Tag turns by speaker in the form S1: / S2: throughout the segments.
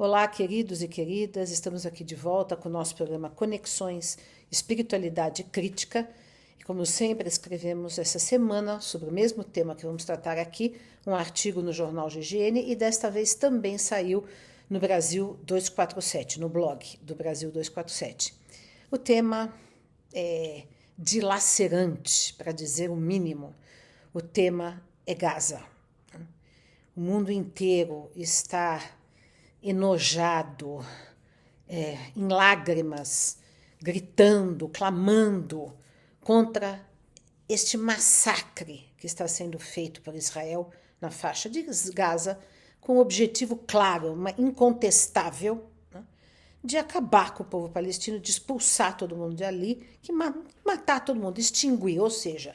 S1: Olá, queridos e queridas, estamos aqui de volta com o nosso programa Conexões Espiritualidade Crítica. E como sempre, escrevemos essa semana sobre o mesmo tema que vamos tratar aqui, um artigo no jornal GGN e desta vez também saiu no Brasil 247, no blog do Brasil 247. O tema é dilacerante, para dizer o mínimo. O tema é Gaza. O mundo inteiro está enojado, em lágrimas, gritando, clamando contra este massacre que está sendo feito por Israel na faixa de Gaza, com um objetivo claro, incontestável, né, de acabar com o povo palestino, de expulsar todo mundo de ali, que matar todo mundo, extinguir, ou seja,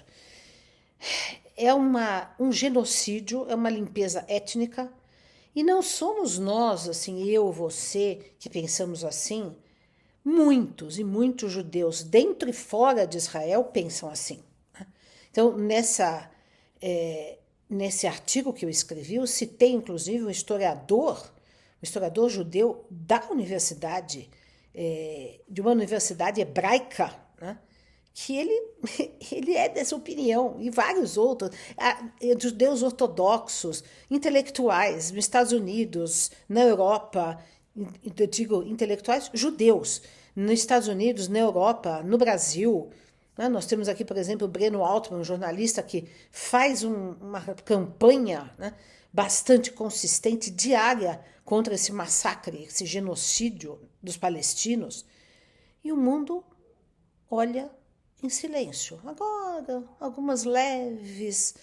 S1: é um genocídio, é uma limpeza étnica. E não somos nós, assim, eu, você, que pensamos assim. Muitos e muitos judeus dentro e fora de Israel pensam assim. Então, nesse artigo que eu escrevi, eu citei, inclusive, um historiador judeu da universidade, de uma universidade hebraica, né? Que ele é dessa opinião, e vários outros, judeus ortodoxos, intelectuais, nos Estados Unidos, na Europa, eu digo intelectuais judeus, nos Estados Unidos, na Europa, no Brasil. Né? Nós temos aqui, por exemplo, o Breno Altman, um jornalista que faz uma campanha, né, bastante consistente, diária, contra esse massacre, esse genocídio dos palestinos. E o mundo olha em silêncio. Agora, algumas leves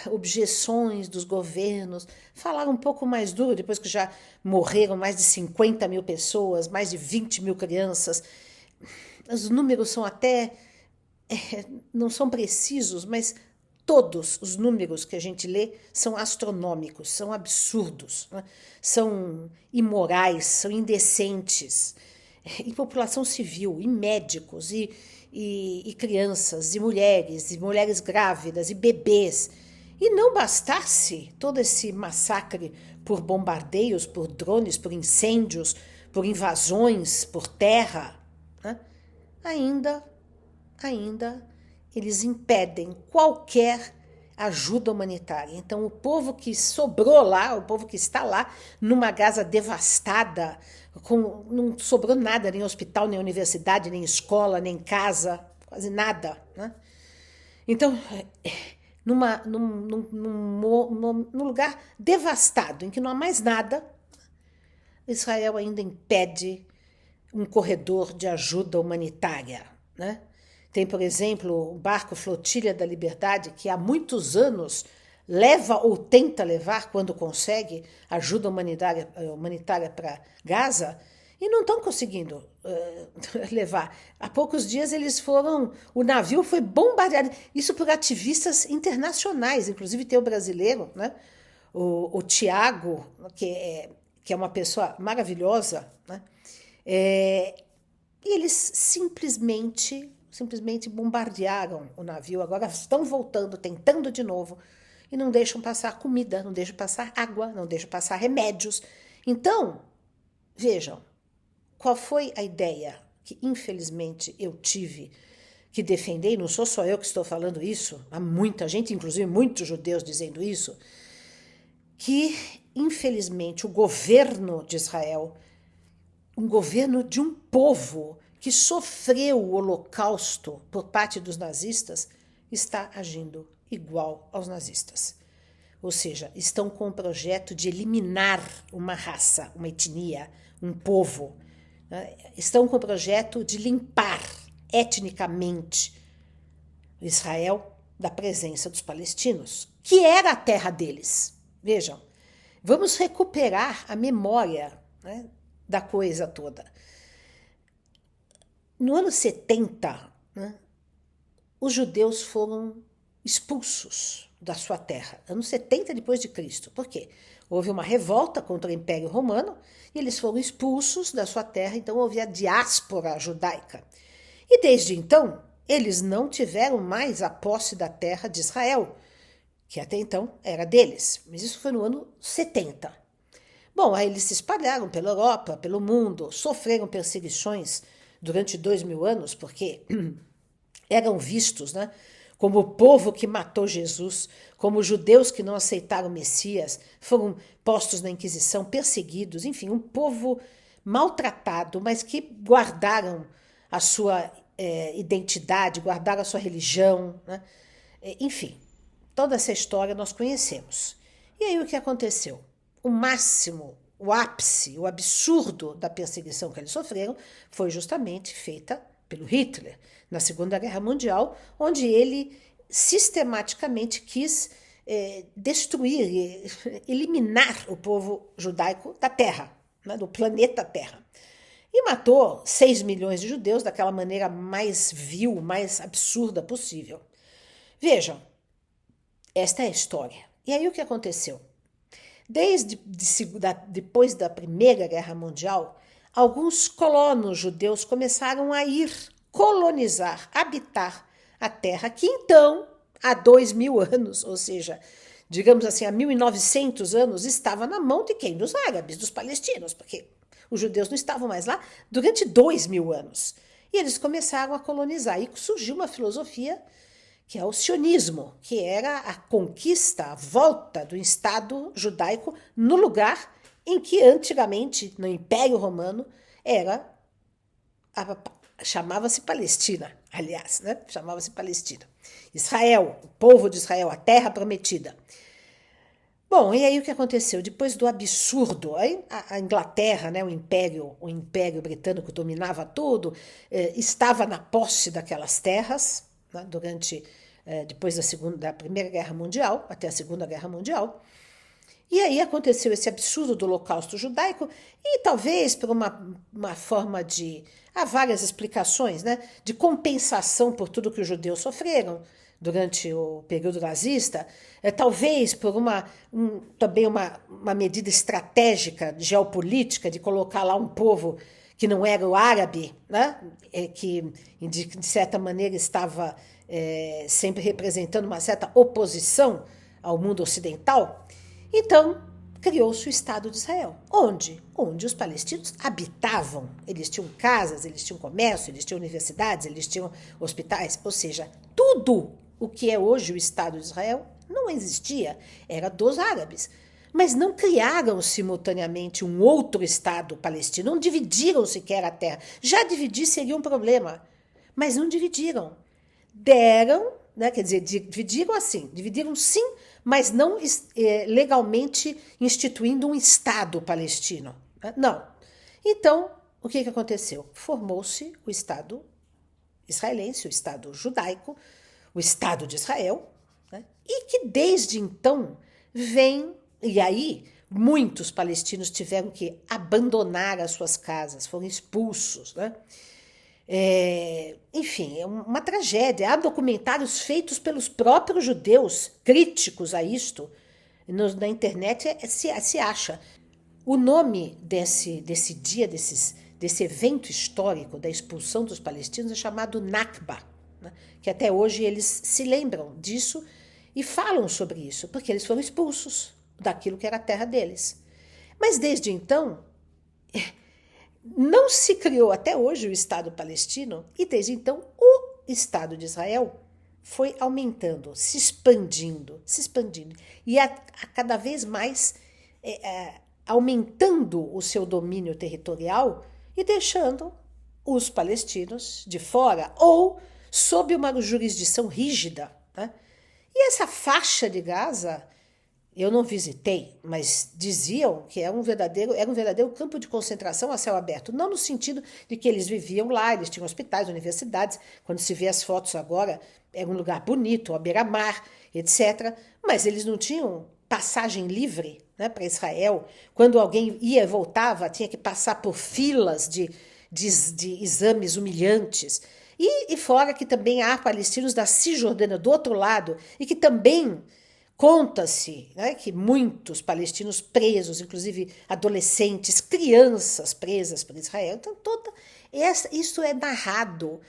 S1: objeções dos governos, falaram um pouco mais duro, depois que já morreram mais de 50 mil pessoas, mais de 20 mil crianças. Os números são até, não são precisos, mas todos os números que a gente lê são astronômicos, são absurdos, né? São imorais, são indecentes. E população civil, e médicos, e crianças, e mulheres grávidas, e bebês. E não bastasse todo esse massacre por bombardeios, por drones, por incêndios, por invasões, por terra, né? ainda eles impedem qualquer ajuda humanitária. Então, o povo que sobrou lá, o povo que está lá, numa Gaza devastada, não sobrou nada, nem hospital, nem universidade, nem escola, nem casa, quase nada. Né? Então, num lugar devastado, em que não há mais nada, Israel ainda impede um corredor de ajuda humanitária. Né? Tem, por exemplo, o barco Flotilha da Liberdade, que há muitos anos leva ou tenta levar, quando consegue, ajuda humanitária para Gaza, e não estão conseguindo levar. Há poucos dias o navio foi bombardeado, isso por ativistas internacionais, inclusive tem o brasileiro, né? o Tiago, que é uma pessoa maravilhosa, né? E eles simplesmente bombardearam o navio, agora estão voltando, tentando de novo, e não deixam passar comida, não deixam passar água, não deixam passar remédios. Então, vejam, qual foi a ideia que, infelizmente, eu tive que defender, e não sou só eu que estou falando isso, há muita gente, inclusive muitos judeus dizendo isso, que, infelizmente, o governo de Israel, um governo de um povo que sofreu o Holocausto por parte dos nazistas, está agindo igual aos nazistas. Ou seja, estão com o projeto de eliminar uma raça, uma etnia, um povo. Né? Estão com o projeto de limpar etnicamente Israel da presença dos palestinos, que era a terra deles. Vejam, vamos recuperar a memória, né, da coisa toda. No ano 70, né, os judeus foram expulsos da sua terra, ano 70 depois de Cristo. Por quê? Houve uma revolta contra o Império Romano e eles foram expulsos da sua terra, então houve a diáspora judaica. E desde então, eles não tiveram mais a posse da terra de Israel, que até então era deles, mas isso foi no ano 70. Bom, aí eles se espalharam pela Europa, pelo mundo, sofreram perseguições durante 2000 anos, porque eram vistos, né, como o povo que matou Jesus, como os judeus que não aceitaram o Messias, foram postos na Inquisição, perseguidos, enfim, um povo maltratado, mas que guardaram a sua identidade, guardaram a sua religião, né? Enfim, toda essa história nós conhecemos. E aí o que aconteceu? O máximo, o ápice, o absurdo da perseguição que eles sofreram foi justamente feita pelo Hitler na Segunda Guerra Mundial, onde ele sistematicamente quis destruir, eliminar o povo judaico da Terra, né, do planeta Terra. E matou 6 milhões de judeus daquela maneira mais vil, mais absurda possível. Vejam, esta é a história. E aí o que aconteceu? Depois da Primeira Guerra Mundial, alguns colonos judeus começaram a ir colonizar, habitar a terra que então, há 2000 anos, ou seja, digamos assim, há 1900 anos, estava na mão de quem? Dos árabes, dos palestinos, porque os judeus não estavam mais lá durante 2000 anos. E eles começaram a colonizar. E surgiu uma filosofia que é o sionismo, que era a conquista, a volta do Estado judaico no lugar em que antigamente, no Império Romano, chamava-se Palestina, aliás, né? Chamava-se Palestina. Israel, o povo de Israel, a terra prometida. Bom, e aí o que aconteceu? Depois do absurdo, a Inglaterra, né, o Império Britânico dominava tudo, estava na posse daquelas terras, né, depois da Primeira Guerra Mundial, até a Segunda Guerra Mundial. E aí aconteceu esse absurdo do Holocausto judaico e talvez por uma forma de... Há várias explicações, né, de compensação por tudo que os judeus sofreram durante o período nazista, talvez por também uma medida estratégica, geopolítica, de colocar lá um povo que não era o árabe, né, que de certa maneira estava sempre representando uma certa oposição ao mundo ocidental. Então, criou-se o Estado de Israel. Onde? Onde os palestinos habitavam. Eles tinham casas, eles tinham comércio, eles tinham universidades, eles tinham hospitais. Ou seja, tudo o que é hoje o Estado de Israel não existia, era dos árabes. Mas não criaram simultaneamente um outro Estado palestino, não dividiram sequer a terra. Já dividir seria um problema, mas não dividiram. Deram, né, quer dizer, dividiram sim, mas não legalmente instituindo um Estado palestino. Né? Não. Então, o que aconteceu? Formou-se o Estado israelense, o Estado judaico, o Estado de Israel, né? E que desde então vem, e aí muitos palestinos tiveram que abandonar as suas casas, foram expulsos, né? Enfim, é uma tragédia. Há documentários feitos pelos próprios judeus críticos a isto. Na internet se acha. O nome desse dia, desse evento histórico da expulsão dos palestinos é chamado Nakba, né? Que até hoje eles se lembram disso e falam sobre isso, porque eles foram expulsos daquilo que era a terra deles. Mas desde então... não se criou até hoje o Estado palestino e desde então o Estado de Israel foi aumentando, se expandindo e a cada vez mais aumentando o seu domínio territorial e deixando os palestinos de fora ou sob uma jurisdição rígida, né? E essa faixa de Gaza... eu não visitei, mas diziam que era um verdadeiro campo de concentração a céu aberto. Não no sentido de que eles viviam lá, eles tinham hospitais, universidades. Quando se vê as fotos agora, era um lugar bonito, à beira-mar, etc. Mas eles não tinham passagem livre, né, para Israel. Quando alguém ia e voltava, tinha que passar por filas de exames humilhantes. E fora que também há palestinos da Cisjordânia do outro lado e que também... conta-se, né, que muitos palestinos presos, inclusive adolescentes, crianças presas por Israel. Então, isso é narrado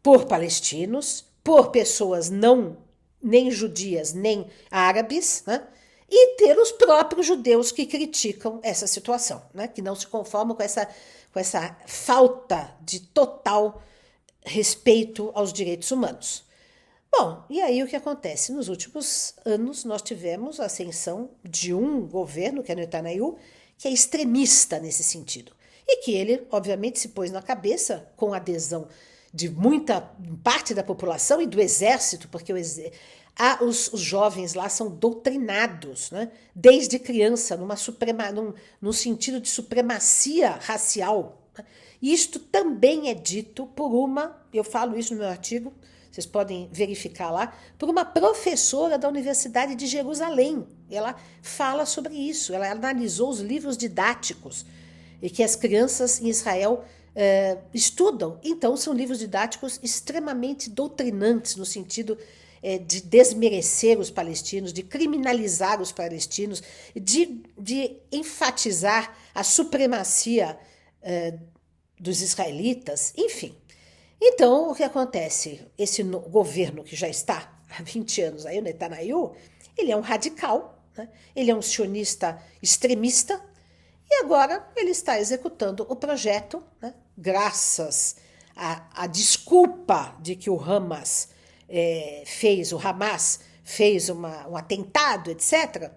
S1: por palestinos, por pessoas nem judias, nem árabes, né, e ter os próprios judeus que criticam essa situação, né? Que não se conformam com essa falta de total respeito aos direitos humanos. Bom, e aí o que acontece? Nos últimos anos nós tivemos a ascensão de um governo, que é o Netanyahu, que é extremista nesse sentido. E que ele, obviamente, se pôs na cabeça, com adesão de muita parte da população e do exército, porque os jovens lá são doutrinados, né? Desde criança, num sentido de supremacia racial. Isto também é dito por eu falo isso no meu artigo, vocês podem verificar lá, por uma professora da Universidade de Jerusalém. Ela fala sobre isso, ela analisou os livros didáticos e que as crianças em Israel estudam. Então, são livros didáticos extremamente doutrinantes, no sentido de desmerecer os palestinos, de criminalizar os palestinos, de enfatizar a supremacia dos israelitas, enfim. Então, o que acontece? Esse governo que já está há 20 anos aí, o Netanyahu, ele é um radical, né? Ele é um sionista extremista, e agora ele está executando o projeto, né? Graças à desculpa de que o Hamas fez um atentado, etc.,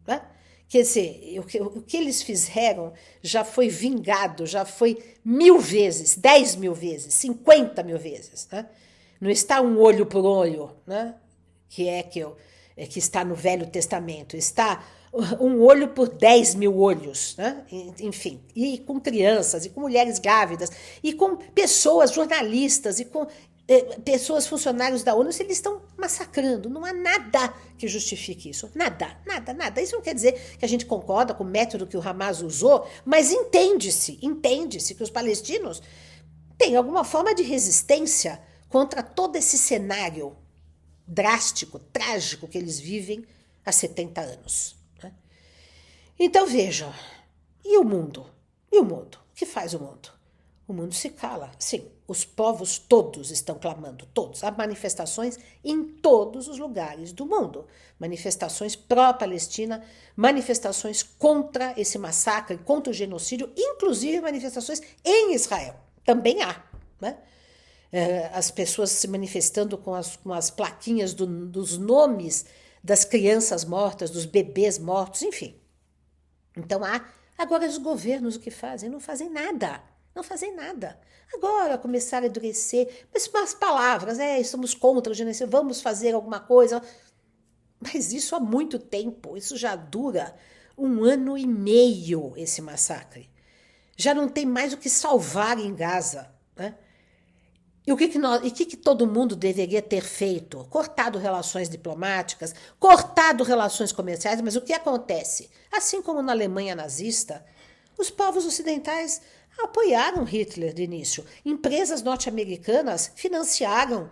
S1: né? Quer dizer, o que eles fizeram já foi vingado, já foi 1000 vezes, 10.000 vezes, 50.000 vezes. Né? Não está um olho por olho, né? que está no Velho Testamento, está um olho por 10.000 olhos, né? Enfim, e com crianças, e com mulheres grávidas, e com pessoas, jornalistas, e com pessoas, funcionários da ONU, eles estão massacrando. Não há nada que justifique isso. Nada, nada, nada. Isso não quer dizer que a gente concorda com o método que o Hamas usou, mas entende-se que os palestinos têm alguma forma de resistência contra todo esse cenário drástico, trágico que eles vivem há 70 anos. Né? Então vejam, e o mundo? E o mundo? O que faz o mundo? O mundo se cala. Sim, os povos todos estão clamando, todos. Há manifestações em todos os lugares do mundo. Manifestações pró-Palestina, manifestações contra esse massacre, contra o genocídio, inclusive manifestações em Israel. Também há, né? As pessoas se manifestando com as plaquinhas dos nomes das crianças mortas, dos bebês mortos, enfim. Então agora os governos o que fazem? Não fazem nada. Não fazem nada. Agora começaram a endurecer, mas umas palavras, estamos contra o genocídio, vamos fazer alguma coisa. Mas isso há muito tempo, isso já dura 1 ano e meio, esse massacre. Já não tem mais o que salvar em Gaza, né? E o que todo mundo deveria ter feito? Cortado relações diplomáticas, cortado relações comerciais, mas o que acontece? Assim como na Alemanha nazista, os povos ocidentais apoiaram Hitler de início. Empresas norte-americanas financiaram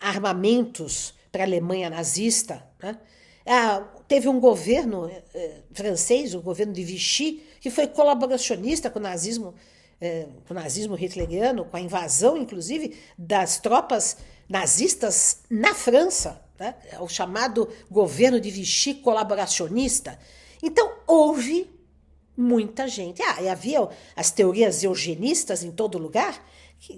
S1: armamentos para a Alemanha nazista. Né? Teve um governo francês, o governo de Vichy, que foi colaboracionista com o nazismo hitleriano, com a invasão, inclusive, das tropas nazistas na França, né? O chamado governo de Vichy colaboracionista. Então, houve muita gente. E havia as teorias eugenistas em todo lugar,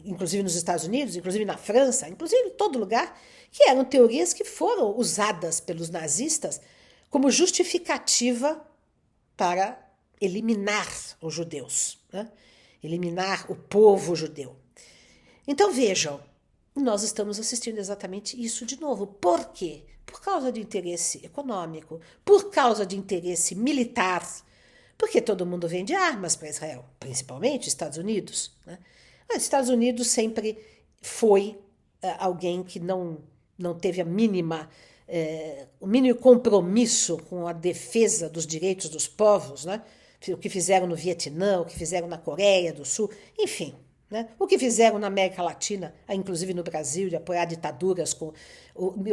S1: inclusive nos Estados Unidos, inclusive na França, inclusive em todo lugar, que eram teorias que foram usadas pelos nazistas como justificativa para eliminar os judeus, né? Eliminar o povo judeu. Então vejam, nós estamos assistindo exatamente isso de novo. Por quê? Por causa de interesse econômico, por causa de interesse militar, porque todo mundo vende armas para Israel, principalmente os Estados Unidos. Né? Os Estados Unidos sempre foi alguém que não teve o mínimo compromisso com a defesa dos direitos dos povos, né? O que fizeram no Vietnã, o que fizeram na Coreia do Sul, enfim. Né? O que fizeram na América Latina, inclusive no Brasil, de apoiar ditaduras,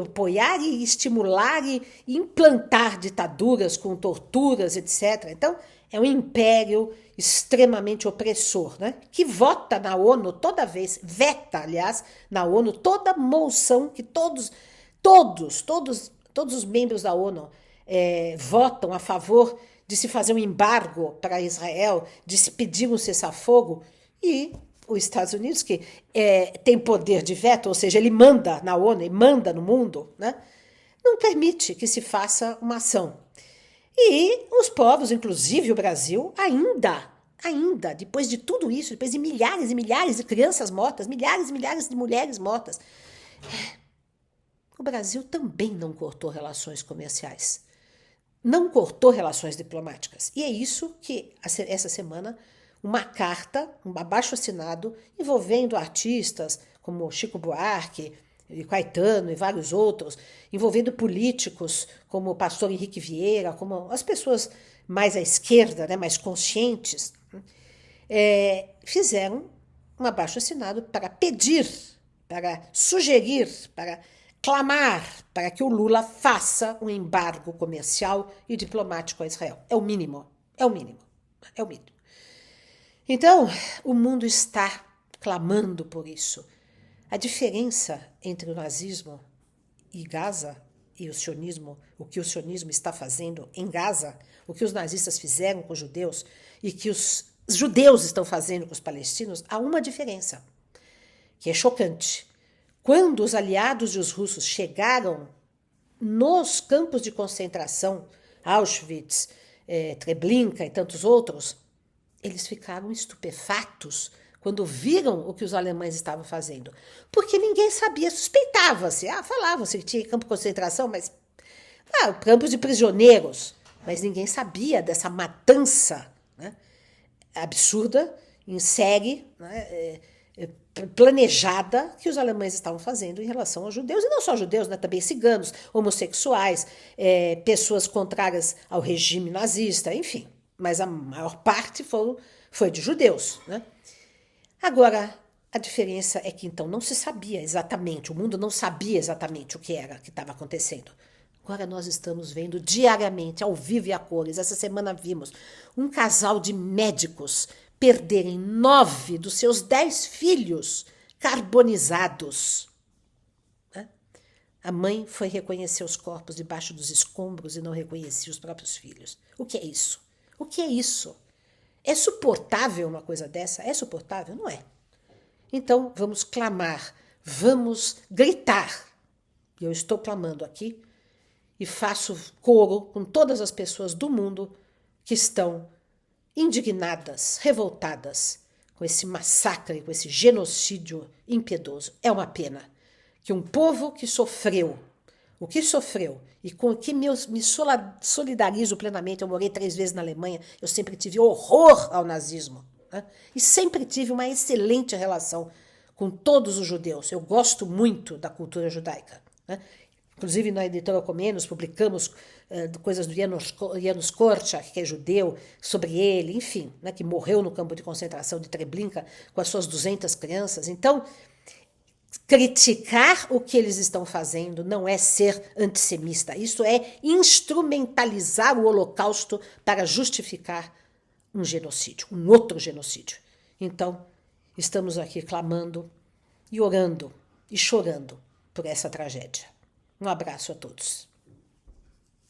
S1: apoiar e estimular e implantar ditaduras com torturas, etc. Então, é um império extremamente opressor, né? Que vota na ONU toda vez, veta, aliás, na ONU toda moção que todos os membros da ONU votam a favor de se fazer um embargo para Israel, de se pedir um cessar-fogo, e os Estados Unidos, que tem poder de veto, ou seja, ele manda na ONU e manda no mundo, né, não permite que se faça uma ação. E os povos, inclusive o Brasil, ainda, depois de tudo isso, depois de milhares e milhares de crianças mortas, milhares e milhares de mulheres mortas, o Brasil também não cortou relações comerciais, não cortou relações diplomáticas. E é isso que, essa semana, uma carta, um abaixo-assinado, envolvendo artistas como Chico Buarque, e Caetano e vários outros, envolvendo políticos como o pastor Henrique Vieira, como as pessoas mais à esquerda, né, mais conscientes, fizeram um abaixo-assinado para pedir, para sugerir, para clamar para que o Lula faça um embargo comercial e diplomático a Israel. É o mínimo, é o mínimo, é o mínimo. Então, o mundo está clamando por isso. A diferença entre o nazismo e Gaza e o sionismo, o que o sionismo está fazendo em Gaza, o que os nazistas fizeram com os judeus e que os judeus estão fazendo com os palestinos, há uma diferença, que é chocante. Quando os aliados e os russos chegaram nos campos de concentração, Auschwitz, Treblinka e tantos outros, eles ficaram estupefatos quando viram o que os alemães estavam fazendo. Porque ninguém sabia, suspeitava-se. Falava-se que tinha campo de concentração, mas campos de prisioneiros. Mas ninguém sabia dessa matança, né, absurda, em série, né, planejada, que os alemães estavam fazendo em relação aos judeus. E não só judeus, né, também ciganos, homossexuais, pessoas contrárias ao regime nazista, enfim. Mas a maior parte foi de judeus, né? Agora, a diferença é que então não se sabia exatamente, o mundo não sabia exatamente o que era que estava acontecendo. Agora nós estamos vendo diariamente, ao vivo e a cores. Essa semana vimos um casal de médicos perderem 9 dos seus 10 filhos carbonizados. A mãe foi reconhecer os corpos debaixo dos escombros e não reconhecia os próprios filhos. O que é isso? O que é isso? É suportável uma coisa dessa? É suportável? Não é. Então, vamos clamar, vamos gritar. Eu estou clamando aqui e faço coro com todas as pessoas do mundo que estão indignadas, revoltadas com esse massacre, com esse genocídio impiedoso. É uma pena que um povo que sofreu, o que sofreu, e com o que me solidarizo plenamente. Eu morei 3 vezes na Alemanha, eu sempre tive horror ao nazismo, né? E sempre tive uma excelente relação com todos os judeus. Eu gosto muito da cultura judaica, né? Inclusive, na editora Comenos, publicamos coisas do Janusz Korczak, que é judeu, sobre ele, enfim, né, que morreu no campo de concentração de Treblinka com as suas 200 crianças. Então, criticar o que eles estão fazendo não é ser antissemita. Isso é instrumentalizar o Holocausto para justificar um genocídio, um outro genocídio. Então, estamos aqui clamando e orando e chorando por essa tragédia. Um abraço a todos.